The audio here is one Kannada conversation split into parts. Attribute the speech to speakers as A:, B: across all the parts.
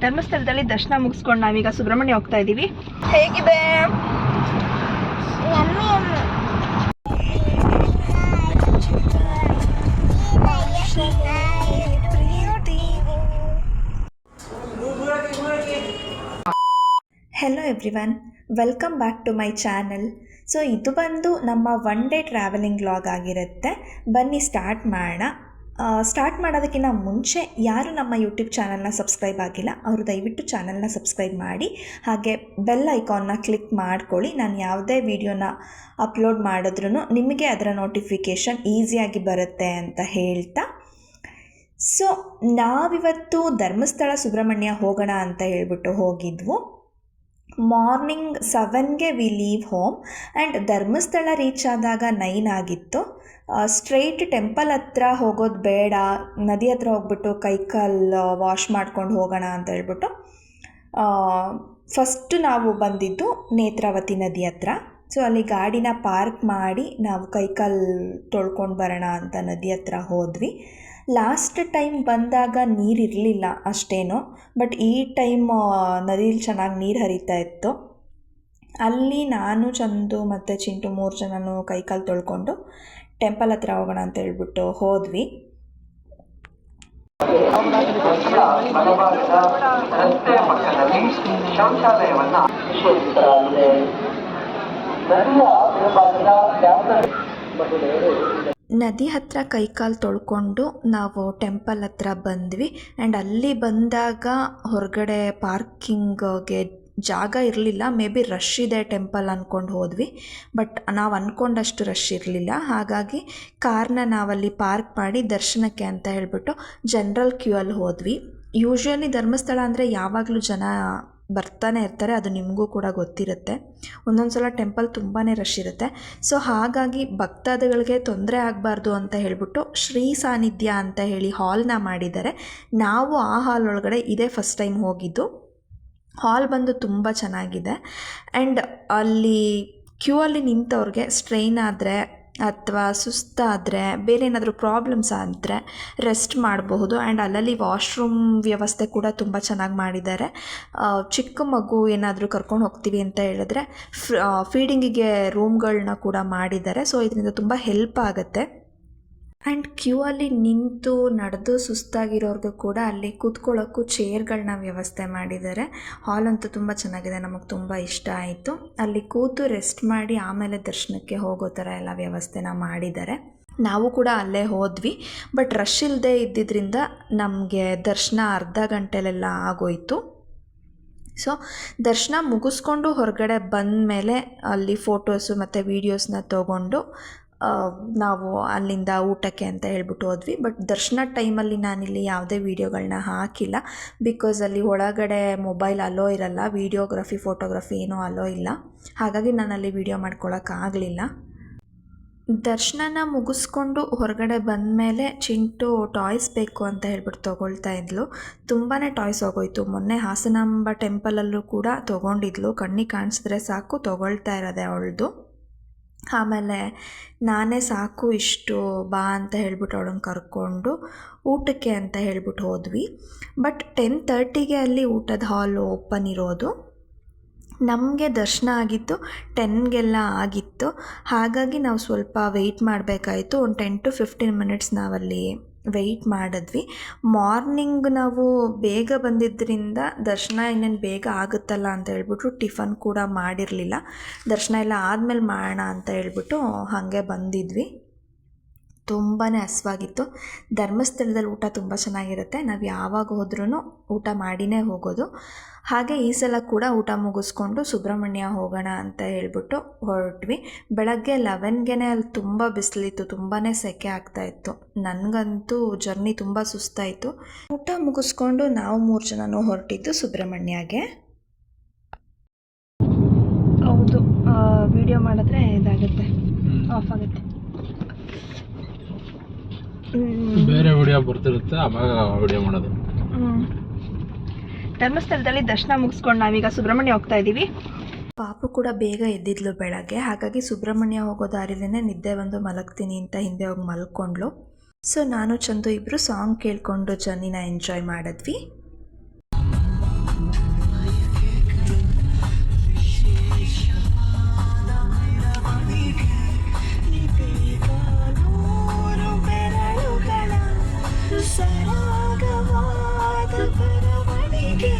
A: ಧರ್ಮಸ್ಥಳದಲ್ಲಿ ದರ್ಶನ ಮುಗಿಸ್ಕೊಂಡು ನಾವೀಗ ಸುಬ್ರಹ್ಮಣ್ಯ ಹೋಗ್ತಾ ಇದ್ದೀವಿ. ಹೇಗಿದೆ?
B: Hello everyone, welcome back to my channel. So ಇದು ಬಂದು ನಮ್ಮ ಒನ್ ಡೇ ಟ್ರಾವೆಲಿಂಗ್ ವ್ಲಾಗ್ ಆಗಿರುತ್ತೆ. ಬನ್ನಿ ಸ್ಟಾರ್ಟ್ ಮಾಡೋಣ. ಸ್ಟಾರ್ಟ್ ಮಾಡೋದಕ್ಕಿಂತ ಮುಂಚೆ ಯಾರು ನಮ್ಮ ಯೂಟ್ಯೂಬ್ ಚಾನಲ್ನ ಸಬ್ಸ್ಕ್ರೈಬ್ ಆಗಿಲ್ಲ ಅವರು ದಯವಿಟ್ಟು ಚಾನಲ್ನ ಸಬ್ಸ್ಕ್ರೈಬ್ ಮಾಡಿ, ಹಾಗೆ ಬೆಲ್ ಐಕಾನ್ನ ಕ್ಲಿಕ್ ಮಾಡ್ಕೊಳ್ಳಿ. ನಾನು ಯಾವುದೇ ವಿಡಿಯೋನ ಅಪ್ಲೋಡ್ ಮಾಡಿದ್ರೂ ನಿಮಗೆ ಅದರ ನೋಟಿಫಿಕೇಷನ್ ಈಸಿಯಾಗಿ ಬರುತ್ತೆ ಅಂತ ಹೇಳ್ತಾ, ಸೊ ನಾವಿವತ್ತು ಧರ್ಮಸ್ಥಳ ಸುಬ್ರಹ್ಮಣ್ಯ ಹೋಗೋಣ ಅಂತ ಹೇಳ್ಬಿಟ್ಟು ಹೋಗಿದ್ವು. ಮಾರ್ನಿಂಗ್ 7ಗೆ we leave home and Dharmasthala reach ಆದಾಗ 9 ಆಗಿತ್ತು. ಸ್ಟ್ರೈಟ್ ಟೆಂಪಲ್ ಹತ್ರ ಹೋಗೋದು ಬೇಡ, ನದಿ ಹತ್ರ ಹೋಗ್ಬಿಟ್ಟು ಕೈಕಾಲು ವಾಶ್ ಮಾಡ್ಕೊಂಡು ಹೋಗೋಣ ಅಂತ ಹೇಳ್ಬಿಟ್ಟು ಫಸ್ಟು ನಾವು ಬಂದಿದ್ದು ನೇತ್ರಾವತಿ ನದಿ ಹತ್ರ. ಸೊ ಅಲ್ಲಿ ಗಾಡಿನ ಪಾರ್ಕ್ ಮಾಡಿ ನಾವು ಕೈಕಾಲು ತೊಳ್ಕೊಂಡು ಬರೋಣ ಅಂತ ನದಿ ಹತ್ರ ಹೋದ್ವಿ. ಲಾಸ್ಟ್ ಟೈಮ್ ಬಂದಾಗ ನೀರಿರಲಿಲ್ಲ ಅಷ್ಟೇನು, ಬಟ್ ಈ ಟೈಮ್ ನದಿಯಲ್ಲಿ ಚೆನ್ನಾಗಿ ನೀರು ಹರಿತಾ ಇತ್ತು. ಅಲ್ಲಿ ನಾನು, ಚಂದು ಮತ್ತು ಚಿಂಟು 3 ಜನನೂ ಕೈಕಾಲು ತೊಳ್ಕೊಂಡು ಟೆಂಪಲ್ ಹತ್ರ ಹೋಗೋಣ ಅಂತ ಹೇಳ್ಬಿಟ್ಟು ಹೋದ್ವಿ. ನದಿ ಹತ್ರ ಕೈಕಾಲು ತೊಳ್ಕೊಂಡು ನಾವು ಟೆಂಪಲ್ ಹತ್ರ ಬಂದ್ವಿ. ಆ್ಯಂಡ್ ಅಲ್ಲಿ ಬಂದಾಗ ಹೊರಗಡೆ ಪಾರ್ಕಿಂಗ್ಗೆ ಜಾಗ ಇರಲಿಲ್ಲ. ಮೇ ಬಿ ರಶ್ ಇದೆ ಟೆಂಪಲ್ ಅಂದ್ಕೊಂಡು ಹೋದ್ವಿ, ಬಟ್ ನಾವು ಅಂದ್ಕೊಂಡಷ್ಟು ರಶ್ ಇರಲಿಲ್ಲ. ಹಾಗಾಗಿ ಕಾರ್ನ ನಾವಲ್ಲಿ ಪಾರ್ಕ್ ಮಾಡಿ ದರ್ಶನಕ್ಕೆ ಅಂತ ಹೇಳ್ಬಿಟ್ಟು ಜನರಲ್ ಕ್ಯೂ ಅಲ್ಲಿ ಹೋದ್ವಿ. ಯೂಶ್ವಲಿ ಧರ್ಮಸ್ಥಳ ಅಂದರೆ ಯಾವಾಗಲೂ ಜನ ಬರ್ತಾನೆ ಇರ್ತಾರೆ, ಅದು ನಿಮಗೂ ಕೂಡ ಗೊತ್ತಿರುತ್ತೆ. ಒಂದೊಂದು ಸಲ ಟೆಂಪಲ್ ತುಂಬಾ ರಶ್ ಇರುತ್ತೆ. ಸೊ ಹಾಗಾಗಿ ಭಕ್ತಾದಿಗಳಿಗೆ ತೊಂದರೆ ಆಗಬಾರ್ದು ಅಂತ ಹೇಳ್ಬಿಟ್ಟು ಶ್ರೀ ಸಾನ್ನಿಧ್ಯ ಅಂತ ಹೇಳಿ ಹಾಲ್ನ ಮಾಡಿದ್ದಾರೆ. ನಾವು ಆ ಹಾಲ್ ಒಳಗಡೆ ಇದೇ ಫಸ್ಟ್ ಟೈಮ್ ಹೋಗಿದ್ದು. ಹಾಲ್ ಬಂದು ತುಂಬ ಚೆನ್ನಾಗಿದೆ. ಆ್ಯಂಡ್ ಅಲ್ಲಿ ಕ್ಯೂ ಅಲ್ಲಿ ನಿಂತವ್ರಿಗೆ ಸ್ಟ್ರೈನ್ ಆದರೆ ಅಥವಾ ಸುಸ್ತಾದರೆ, ಬೇರೆ ಏನಾದರೂ ಪ್ರಾಬ್ಲಮ್ಸ್ ಆದರೆ ರೆಸ್ಟ್ ಮಾಡಬಹುದು. ಆ್ಯಂಡ್ ಅಲ್ಲಲ್ಲಿ ವಾಶ್ರೂಮ್ ವ್ಯವಸ್ಥೆ ಕೂಡ ತುಂಬ ಚೆನ್ನಾಗಿ ಮಾಡಿದ್ದಾರೆ. ಚಿಕ್ಕ ಮಗು ಏನಾದರೂ ಕರ್ಕೊಂಡು ಹೋಗ್ತೀವಿ ಅಂತ ಹೇಳಿದ್ರೆ ಫೀಡಿಂಗಿಗೆ ರೂಮ್ಗಳನ್ನ ಕೂಡ ಮಾಡಿದ್ದಾರೆ. ಸೊ ಇದರಿಂದ ತುಂಬ ಹೆಲ್ಪ್ ಆಗುತ್ತೆ. ಆ್ಯಂಡ್ ಕ್ಯೂ ಅಲ್ಲಿ ನಿಂತು ನಡೆದು ಸುಸ್ತಾಗಿರೋರ್ಗೂ ಕೂಡ ಅಲ್ಲಿ ಕೂತ್ಕೊಳ್ಳೋಕ್ಕೂ ಚೇರ್ಗಳನ್ನ ವ್ಯವಸ್ಥೆ ಮಾಡಿದ್ದಾರೆ. ಹಾಲ್ ಅಂತೂ ತುಂಬ ಚೆನ್ನಾಗಿದೆ, ನಮಗೆ ತುಂಬ ಇಷ್ಟ ಆಯಿತು. ಅಲ್ಲಿ ಕೂತು ರೆಸ್ಟ್ ಮಾಡಿ ಆಮೇಲೆ ದರ್ಶನಕ್ಕೆ ಹೋಗೋ ಥರ ಎಲ್ಲ ವ್ಯವಸ್ಥೆನ ಮಾಡಿದ್ದಾರೆ. ನಾವು ಕೂಡ ಅಲ್ಲೇ ಹೋದ್ವಿ, ಬಟ್ ರಶ್ ಇಲ್ಲದೆ ಇದ್ದಿದ್ದರಿಂದ ನಮಗೆ ದರ್ಶನ ಅರ್ಧ ಗಂಟೆಲೆಲ್ಲ ಆಗೋಯಿತು. ಸೊ ದರ್ಶನ ಮುಗಿಸ್ಕೊಂಡು ಹೊರಗಡೆ ಬಂದ ಮೇಲೆ ಅಲ್ಲಿ ಫೋಟೋಸು ಮತ್ತು ವೀಡಿಯೋಸ್ನ ತೊಗೊಂಡು ನಾವು ಅಲ್ಲಿಂದ ಊಟಕ್ಕೆ ಅಂತ ಹೇಳ್ಬಿಟ್ಟು ಹೋದ್ವಿ. ಬಟ್ ದರ್ಶನ ಟೈಮಲ್ಲಿ ನಾನಿಲ್ಲಿ ಯಾವುದೇ ವೀಡಿಯೋಗಳನ್ನ ಹಾಕಿಲ್ಲ, ಬಿಕಾಸ್ ಅಲ್ಲಿ ಒಳಗಡೆ ಮೊಬೈಲ್ ಅಲೋ ಇರಲ್ಲ, ವೀಡಿಯೋಗ್ರಫಿ ಫೋಟೋಗ್ರಫಿ ಏನೂ ಅಲೋ ಇಲ್ಲ. ಹಾಗಾಗಿ ನಾನಲ್ಲಿ ವೀಡಿಯೋ ಮಾಡ್ಕೊಳ್ಳೋಕ್ಕಾಗಲಿಲ್ಲ. ದರ್ಶನನ ಮುಗಿಸ್ಕೊಂಡು ಹೊರಗಡೆ ಬಂದಮೇಲೆ ಚಿಂಟು ಟಾಯ್ಸ್ ಬೇಕು ಅಂತ ಹೇಳ್ಬಿಟ್ಟು ತೊಗೊಳ್ತಾ ಇದ್ಲು. ತುಂಬಾ ಟಾಯ್ಸ್ ಹೋಗೋಯ್ತು. ಮೊನ್ನೆ ಹಾಸನಾಂಬ ಟೆಂಪಲಲ್ಲೂ ಕೂಡ ತೊಗೊಂಡಿದ್ಲು. ಕಣ್ಣಿಗೆ ಕಾಣಿಸಿದ್ರೆ ಸಾಕು ತೊಗೊಳ್ತಾ ಇರೋದೆ ಅವಳದು. ಆಮೇಲೆ ನಾನೇ ಸಾಕು ಇಷ್ಟು ಬಾ ಅಂತ ಹೇಳ್ಬಿಟ್ಟು ಅವಳನ್ನು ಕರ್ಕೊಂಡು ಊಟಕ್ಕೆ ಅಂತ ಹೇಳ್ಬಿಟ್ಟು ಹೋದ್ವಿ. ಬಟ್ 10:30ಗೆ ಅಲ್ಲಿ ಊಟದ ಹಾಲ್ ಓಪನ್ ಇರೋದು. ನಮಗೆ ದರ್ಶನ ಆಗಿತ್ತು 10ಗೆಲ್ಲ ಆಗಿತ್ತು. ಹಾಗಾಗಿ ನಾವು ಸ್ವಲ್ಪ ವೆಯ್ಟ್ ಮಾಡಬೇಕಾಯಿತು. ಒಂದು 10 to 15 ಮಿನಿಟ್ಸ್ ನಾವಲ್ಲಿ ವೆಯ್ಟ್ ಮಾಡಿದ್ವಿ. ಮಾರ್ನಿಂಗ್ ನಾವು ಬೇಗ ಬಂದಿದ್ದರಿಂದ ದರ್ಶನ ಇನ್ನೇನು ಬೇಗ ಆಗುತ್ತಲ್ಲ ಅಂತ ಹೇಳ್ಬಿಟ್ಟು ಟಿಫನ್ ಕೂಡ ಮಾಡಿರಲಿಲ್ಲ. ದರ್ಶನ ಎಲ್ಲ ಆದಮೇಲೆ ಮಾಡೋಣ ಅಂತ ಹೇಳ್ಬಿಟ್ಟು ಹಾಗೆ ಬಂದಿದ್ವಿ. ತುಂಬಾ ಹಸ್ವಾಗಿತ್ತು. ಧರ್ಮಸ್ಥಳದಲ್ಲಿ ಊಟ ತುಂಬ ಚೆನ್ನಾಗಿರುತ್ತೆ. ನಾವು ಯಾವಾಗ ಹೋದ್ರೂ ಊಟ ಮಾಡಿನೇ ಹೋಗೋದು. ಹಾಗೆ ಈ ಸಲ ಕೂಡ ಊಟ ಮುಗಿಸ್ಕೊಂಡು ಸುಬ್ರಹ್ಮಣ್ಯ ಹೋಗೋಣ ಅಂತ ಹೇಳ್ಬಿಟ್ಟು ಹೊರಟ್ವಿ. ಬೆಳಗ್ಗೆ 11ಗೆ ಅಲ್ಲಿ ತುಂಬ ಬಿಸಿಲಿತ್ತು, ತುಂಬಾ ಸೆಕೆ ಆಗ್ತಾಯಿತ್ತು. ನನಗಂತೂ ಜರ್ನಿ ತುಂಬ ಸುಸ್ತಾಯಿತು. ಊಟ ಮುಗಿಸ್ಕೊಂಡು ನಾವು 3 ಜನನೂ ಹೊರಟಿದ್ದು ಸುಬ್ರಹ್ಮಣ್ಯಗೆ.
A: ಹೌದು, ವಿಡಿಯೋ ಮಾಡಿದ್ರೆ ಇದಾಗುತ್ತೆ, ಆಫ್ ಆಗುತ್ತೆ.
C: ಬೇರೆ ವಿಡಿಯೋ ಬರ್ತಿರುತ್ತೆ, ಆವಾಗ ವಿಡಿಯೋ ಮಾಡೋದು.
A: ಧರ್ಮಸ್ಥಳದಲ್ಲಿ ದರ್ಶನ ಮುಗಿಸ್ಕೊಂಡು ನಾವೀಗ ಸುಬ್ರಹ್ಮಣ್ಯ ಹೋಗ್ತಾ ಇದ್ದೀವಿ.
B: ಪಾಪು ಕೂಡ ಬೇಗ ಎದ್ದಿದ್ಲು ಬೆಳಗ್ಗೆ. ಹಾಗಾಗಿ ಸುಬ್ರಹ್ಮಣ್ಯ ಹೋಗೋ ದಾರಿಲೇ ನಿದ್ದೆ ಬಂದು ಮಲಗ್ತೀನಿ ಅಂತ ಹಿಂದೆ ಹೋಗಿ ಮಲ್ಕೊಂಡ್ಲು. ಸೊ ನಾನು ಚಂದು ಇಬ್ಬರು ಸಾಂಗ್ ಕೇಳಿಕೊಂಡು ಜರ್ನಿನ ಎಂಜಾಯ್ ಮಾಡಿದ್ವಿ. ಸರಾಗವಾದ ಬರವಣಿಗೆ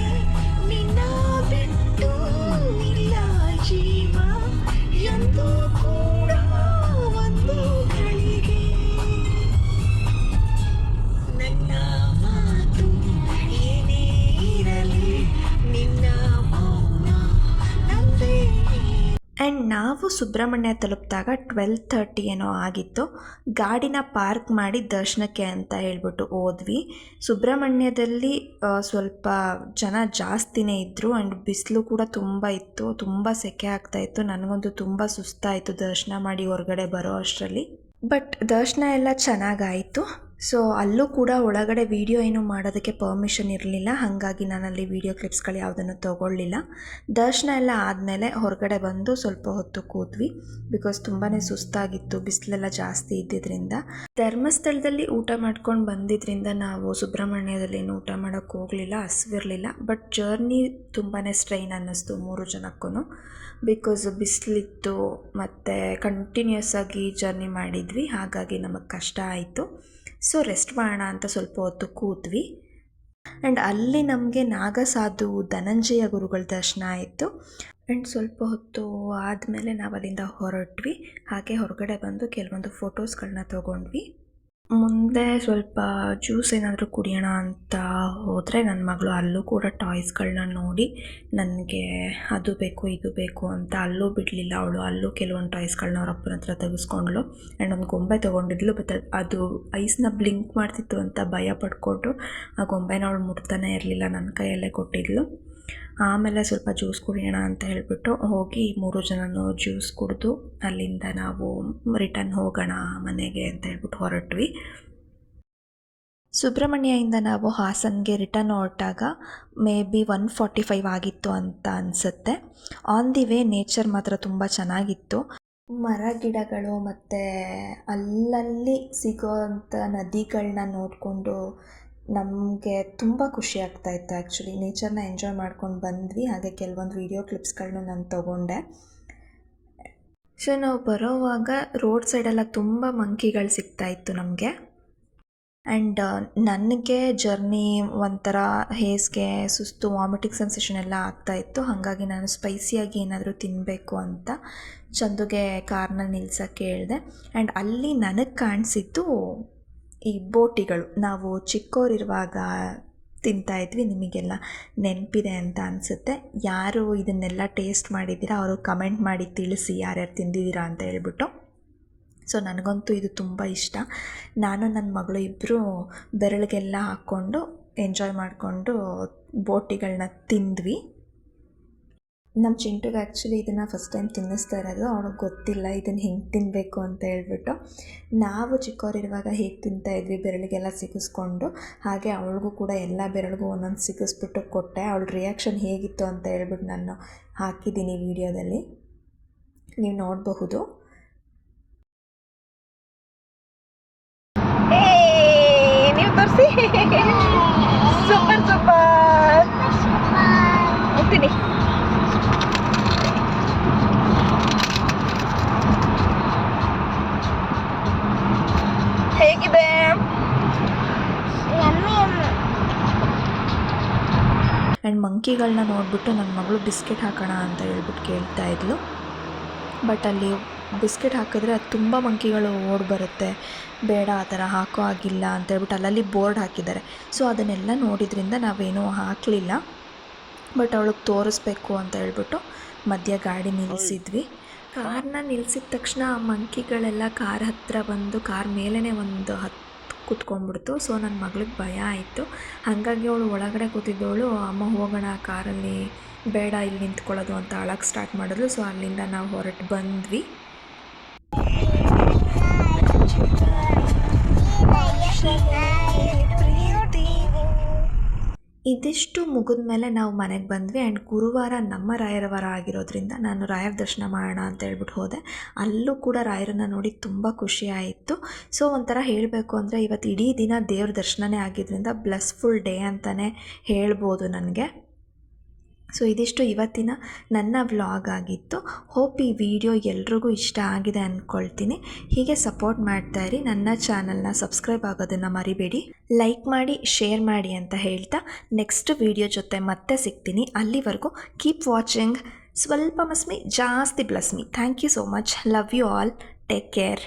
B: ನಿನ್ನ ಬಿಟ್ಟು ಇಲ್ಲ ಜೀವ ಎಂದು ಕೂಡ ಒಂದು ಗಳಿಗೆ ನನ್ನ ಮಾತು ಏನೇ ಇರಲಿ ನಿನ್ನ ಮೌನ ನಂದೇ. ಆ್ಯಂಡ್ ನಾವು ಸುಬ್ರಹ್ಮಣ್ಯ ತಲುಪಿದಾಗ 12:30 ಏನೋ ಆಗಿತ್ತು. ಗಾಡಿನ ಪಾರ್ಕ್ ಮಾಡಿ ದರ್ಶನಕ್ಕೆ ಅಂತ ಹೇಳ್ಬಿಟ್ಟು ಹೋದ್ವಿ. ಸುಬ್ರಹ್ಮಣ್ಯದಲ್ಲಿ ಸ್ವಲ್ಪ ಜನ ಜಾಸ್ತಿನೇ ಇದ್ದರು ಆ್ಯಂಡ್ ಬಿಸಿಲು ಕೂಡ ತುಂಬ ಇತ್ತು, ತುಂಬ ಸೆಕೆ ಆಗ್ತಾಯಿತ್ತು. ನನಗಂತೂ ತುಂಬ ಸುಸ್ತಾಯಿತು ದರ್ಶನ ಮಾಡಿ ಹೊರಗಡೆ ಬರೋ ಅಷ್ಟರಲ್ಲಿ. ಬಟ್ ದರ್ಶನ ಎಲ್ಲ ಚೆನ್ನಾಗಾಯಿತು. ಸೊ ಅಲ್ಲೂ ಕೂಡ ಒಳಗಡೆ ವೀಡಿಯೋ ಏನು ಮಾಡೋದಕ್ಕೆ ಪರ್ಮಿಷನ್ ಇರಲಿಲ್ಲ, ಹಾಗಾಗಿ ನಾನಲ್ಲಿ ವೀಡಿಯೋ ಕ್ಲಿಪ್ಸ್ಗಳು ಯಾವುದನ್ನು ತೊಗೊಳ್ಳಿಲ್ಲ. ದರ್ಶನ ಎಲ್ಲ ಆದಮೇಲೆ ಹೊರಗಡೆ ಬಂದು ಸ್ವಲ್ಪ ಹೊತ್ತು ಕೂತ್ವಿ, ಬಿಕಾಸ್ ತುಂಬಾ ಸುಸ್ತಾಗಿತ್ತು, ಬಿಸಿಲೆಲ್ಲ ಜಾಸ್ತಿ ಇದ್ದಿದ್ದರಿಂದ. ಧರ್ಮಸ್ಥಳದಲ್ಲಿ ಊಟ ಮಾಡ್ಕೊಂಡು ಬಂದಿದ್ದರಿಂದ ನಾವು ಸುಬ್ರಹ್ಮಣ್ಯದಲ್ಲಿ ಊಟ ಮಾಡೋಕ್ಕೆ ಹೋಗಲಿಲ್ಲ, ಹಸಿವಿರಲಿಲ್ಲ. ಬಟ್ ಜರ್ನಿ ತುಂಬಾ ಸ್ಟ್ರೈನ್ ಅನ್ನಿಸ್ತು 3 ಜನಕ್ಕೂ, ಬಿಕಾಸ್ ಬಿಸಿಲಿತ್ತು ಮತ್ತು ಕಂಟಿನ್ಯೂಸ್ ಆಗಿ ಜರ್ನಿ ಮಾಡಿದ್ವಿ, ಹಾಗಾಗಿ ನಮಗೆ ಕಷ್ಟ ಆಯಿತು. ಸೊ ರೆಸ್ಟ್ ಮಾಡೋಣ ಅಂತ ಸ್ವಲ್ಪ ಹೊತ್ತು ಕೂತ್ವಿ. ಆ್ಯಂಡ್ ಅಲ್ಲಿ ನಮಗೆ ನಾಗಸಾಧು ಧನಂಜಯ ಗುರುಗಳ ದರ್ಶನ ಆಯಿತು. ಆ್ಯಂಡ್ ಸ್ವಲ್ಪ ಹೊತ್ತು ಆದಮೇಲೆ ನಾವು ಅಲ್ಲಿಂದ ಹೊರಟ್ವಿ. ಹಾಗೆ ಹೊರಗಡೆ ಬಂದು ಕೆಲವೊಂದು ಫೋಟೋಸ್ಗಳನ್ನ ತೊಗೊಂಡ್ವಿ. ಮುಂದೆ ಸ್ವಲ್ಪ ಜ್ಯೂಸ್ ಏನಾದರೂ ಕುಡಿಯೋಣ ಅಂತ ಹೋದರೆ ನನ್ನ ಮಗಳು ಅಲ್ಲೂ ಕೂಡ ಟಾಯ್ಸ್ಗಳನ್ನ ನೋಡಿ ನನಗೆ ಅದು ಬೇಕು ಇದು ಬೇಕು ಅಂತ ಅಲ್ಲೂ ಬಿಡಲಿಲ್ಲ ಅವಳು. ಅಲ್ಲೂ ಕೆಲವೊಂದು ಟಾಯ್ಸ್ಗಳನ್ನ ಅವ್ರ ಅಪ್ಪನ ಹತ್ರ ತೆಗೆಸ್ಕೊಂಡ್ಳು. ಆ್ಯಂಡ್ ಒಂದು ಗೊಂಬೆ ತೊಗೊಂಡಿದ್ಲು, ಬಟ್ ಅದು ಐಸ್ನ ಬ್ಲಿಂಕ್ ಮಾಡ್ತಿತ್ತು ಅಂತ ಭಯ ಪಡ್ಕೊಂಡು ಆ ಗೊಂಬೆನ ಅವಳು ಮುಟ್ತಾನೆ ಇರಲಿಲ್ಲ, ನನ್ನ ಕೈಯಲ್ಲೇ ಕೊಟ್ಟಿದ್ಲು. ಆಮೇಲೆ ಸ್ವಲ್ಪ ಜ್ಯೂಸ್ ಕುಡಿಯೋಣ ಅಂತ ಹೇಳಿಬಿಟ್ಟು ಹೋಗಿ 3 ಜನನೂ ಜ್ಯೂಸ್ ಕುಡಿದು ಅಲ್ಲಿಂದ ನಾವು ರಿಟರ್ನ್ ಹೋಗೋಣ ಮನೆಗೆ ಅಂತ ಹೇಳ್ಬಿಟ್ಟು ಹೊರಟ್ವಿ. ಸುಬ್ರಹ್ಮಣ್ಯದಿಂದ ನಾವು ಹಾಸನ್ಗೆ ರಿಟರ್ನ್ ಹೊರಟಾಗ ಮೇ ಬಿ 1:45 ಆಗಿತ್ತು ಅಂತ ಅನಿಸುತ್ತೆ. ಆನ್ ದಿ ವೇ ನೇಚರ್ ಮಾತ್ರ ತುಂಬ ಚೆನ್ನಾಗಿತ್ತು. ಮರ ಗಿಡಗಳು ಮತ್ತು ಅಲ್ಲಲ್ಲಿ ಸಿಗೋವಂಥ ನದಿಗಳನ್ನ ನೋಡಿಕೊಂಡು ನಮಗೆ ತುಂಬ ಖುಷಿ ಆಗ್ತಾಯಿತ್ತು. ಆ್ಯಕ್ಚುಲಿ ನೇಚರ್ನ ಎಂಜಾಯ್ ಮಾಡ್ಕೊಂಡು ಬಂದ್ವಿ. ಹಾಗೆ ಕೆಲವೊಂದು ವೀಡಿಯೋ ಕ್ಲಿಪ್ಸ್ಗಳನ್ನ ನಾನು ತೊಗೊಂಡೆ. ಸೊ ನಾವು ಬರೋವಾಗ ರೋಡ್ ಸೈಡೆಲ್ಲ ತುಂಬ ಮಂಕಿಗಳು ಸಿಗ್ತಾಯಿತ್ತು ನಮಗೆ. ಆ್ಯಂಡ್ ನನಗೆ ಜರ್ನಿ ಒಂಥರ ಹೇಸಿಗೆ, ಸುಸ್ತು, ವಾಮಿಟಿಂಗ್ ಸೆನ್ಸೇಷನ್ ಎಲ್ಲ ಆಗ್ತಾಯಿತ್ತು. ಹಾಗಾಗಿ ನಾನು ಸ್ಪೈಸಿಯಾಗಿ ಏನಾದರೂ ತಿನ್ನಬೇಕು ಅಂತ ಚಂದುಗೆ ಕಾರ್ನ ನಿಲ್ಸೋಕ್ಕೆ ಹೇಳಿದೆ. ಆ್ಯಂಡ್ ಅಲ್ಲಿ ನನಗೆ ಕಾಣಿಸಿದ್ದು ಈ ಬೋಟಿಗಳು. ನಾವು ಚಿಕ್ಕವರಿರುವಾಗ ತಿಂತಾಯಿದ್ವಿ, ನಿಮಗೆಲ್ಲ ನೆನಪಿದೆ ಅಂತ ಅನಿಸುತ್ತೆ. ಯಾರು ಇದನ್ನೆಲ್ಲ ಟೇಸ್ಟ್ ಮಾಡಿದ್ದೀರಾ ಅವರು ಕಮೆಂಟ್ ಮಾಡಿ ತಿಳಿಸಿ, ಯಾರ್ಯಾರು ತಿಂದಿದ್ದೀರಾ ಅಂತ ಹೇಳ್ಬಿಟ್ಟು. ಸೊ ನನಗಂತೂ ಇದು ತುಂಬ ಇಷ್ಟ. ನಾನು ನನ್ನ ಮಗಳು ಇಬ್ಬರು ಬೆರಳಿಗೆಲ್ಲ ಹಾಕ್ಕೊಂಡು ಎಂಜಾಯ್ ಮಾಡಿಕೊಂಡು ಬೋಟಿಗಳನ್ನ ತಿಂದ್ವಿ. ನಮ್ಮ ಚಿಂಟುಗೆ ಆ್ಯಕ್ಚುಲಿ ಇದನ್ನು ಫಸ್ಟ್ ಟೈಮ್ ತಿನ್ನಿಸ್ತಾ ಇರೋದು. ಅವನಿಗೆ ಗೊತ್ತಿಲ್ಲ ಇದನ್ನು ಹೆಂಗೆ ತಿನ್ನಬೇಕು ಅಂತ ಹೇಳ್ಬಿಟ್ಟು. ನಾವು ಚಿಕ್ಕವರಿರುವಾಗ ಹೇಗೆ ತಿಂತಾಯಿದ್ವಿ ಬೆರಳಿಗೆಲ್ಲ ಸಿಗಿಸ್ಕೊಂಡು, ಹಾಗೆ ಅವಳಿಗೂ ಕೂಡ ಎಲ್ಲ ಬೆರಳಿಗೂ ಒಂದೊಂದು ಸಿಗಿಸ್ಬಿಟ್ಟು ಕೊಟ್ಟೆ. ಅವಳ ರಿಯಾಕ್ಷನ್ ಹೇಗಿತ್ತು ಅಂತ ಹೇಳ್ಬಿಟ್ಟು ನಾನು ಹಾಕಿದ್ದೀನಿ ವಿಡಿಯೋದಲ್ಲಿ, ನೀವು ನೋಡಬಹುದು.
A: ನೀವು ತೋರಿಸಿ. ಸೂಪರ್ ಸೂಪರ್ ಹೋಗ್ತೀನಿ. ಹೇಗಿದೆ?
B: ಆ್ಯಂಡ್ ಮಂಕಿಗಳನ್ನ ನೋಡಿಬಿಟ್ಟು ನನ್ನ ಮಗಳು ಬಿಸ್ಕೆಟ್ ಹಾಕೋಣ ಅಂತ ಹೇಳ್ಬಿಟ್ಟು ಕೇಳ್ತಾ ಇದ್ಲು. ಬಟ್ ಅಲ್ಲಿ ಬಿಸ್ಕೆಟ್ ಹಾಕಿದ್ರೆ ಅದು ತುಂಬ ಮಂಕಿಗಳು ಓಡಿ ಬರುತ್ತೆ, ಬೇಡ ಆ ಥರ ಹಾಕೋ ಆಗಿಲ್ಲ ಅಂತ ಹೇಳ್ಬಿಟ್ಟು ಅಲ್ಲಲ್ಲಿ ಬೋರ್ಡ್ ಹಾಕಿದ್ದಾರೆ. ಸೊ ಅದನ್ನೆಲ್ಲ ನೋಡಿದ್ರಿಂದ ನಾವೇನೂ ಹಾಕಲಿಲ್ಲ. ಬಟ್ ಅವಳಿಗೆ ತೋರಿಸ್ಬೇಕು ಅಂತ ಹೇಳ್ಬಿಟ್ಟು ಮಧ್ಯ ಗಾಡಿ ನಿಲ್ಲಿಸಿದ್ವಿ. ಕಾರ್ನ ನಿಲ್ಲಿಸಿದ ತಕ್ಷಣ ಆ ಮಂಕಿಗಳೆಲ್ಲ ಕಾರ್ ಹತ್ತಿರ ಬಂದು ಕಾರ್ ಮೇಲೇ ಒಂದು ಕೂತ್ಕೊಂಡ್ಬಿಡ್ತು. ಸೊ ನನ್ನ ಮಗಳಿಗೆ ಭಯ ಆಯಿತು. ಹಾಗಾಗಿ ಅವಳು ಒಳಗಡೆ ಕೂತಿದ್ದವಳು, ಅಮ್ಮ ಹೋಗೋಣ ಕಾರಲ್ಲಿ, ಬೇಡ ಇಲ್ಲಿ ನಿಂತ್ಕೊಳ್ಳೋದು ಅಂತ ಅಳಕ್ಕೆ ಸ್ಟಾರ್ಟ್ ಮಾಡಿದ್ಲು. ಸೊ ಅಲ್ಲಿಂದ ನಾವು ಹೊರಟು ಬಂದ್ವಿ. ಇದಿಷ್ಟು ಮುಗಿದ ಮೇಲೆ ನಾವು ಮನೆಗೆ ಬಂದ್ವಿ. ಆ್ಯಂಡ್ ಗುರುವಾರ ನಮ್ಮ ರಾಯರ ವಾರ ಆಗಿರೋದ್ರಿಂದ ನಾನು ರಾಯರ ದರ್ಶನ ಮಾಡೋಣ ಅಂತ ಹೇಳ್ಬಿಟ್ಟು ಹೋದೆ. ಅಲ್ಲೂ ಕೂಡ ರಾಯರನ್ನು ನೋಡಿ ತುಂಬ ಖುಷಿ ಆಯಿತು. ಸೊ ಒಂಥರ ಹೇಳಬೇಕು ಅಂದರೆ ಇವತ್ತು ಇಡೀ ದಿನ ದೇವ್ರ ದರ್ಶನನೇ ಆಗಿದ್ದರಿಂದ ಬ್ಲೆಸ್ಫುಲ್ ಡೇ ಅಂತಲೇ ಹೇಳ್ಬೋದು ನನಗೆ. ಸೊ ಇದಿಷ್ಟು ಇವತ್ತಿನ ನನ್ನ ವ್ಲಾಗ್ ಆಗಿತ್ತು. ಹೋಪ್ ಈ ವಿಡಿಯೋ ಎಲ್ರಿಗೂ ಇಷ್ಟ ಆಗಿದೆ ಅಂದ್ಕೊಳ್ತೀನಿ. ಹೀಗೆ ಸಪೋರ್ಟ್ ಮಾಡ್ತಾಯಿರಿ. ನನ್ನ ಚಾನಲ್ನ ಸಬ್ಸ್ಕ್ರೈಬ್ ಆಗೋದನ್ನು ಮರಿಬೇಡಿ. ಲೈಕ್ ಮಾಡಿ, ಶೇರ್ ಮಾಡಿ ಅಂತ ಹೇಳ್ತಾ ನೆಕ್ಸ್ಟ್ ವಿಡಿಯೋ ಜೊತೆ ಮತ್ತೆ ಸಿಗ್ತೀನಿ. ಅಲ್ಲಿವರೆಗೂ ಕೀಪ್ ವಾಚಿಂಗ್. ಸ್ವಲ್ಪ ಮಸ್ಮಿ ಜಾಸ್ತಿ bless me. Thank you so much. Love you all. Take care.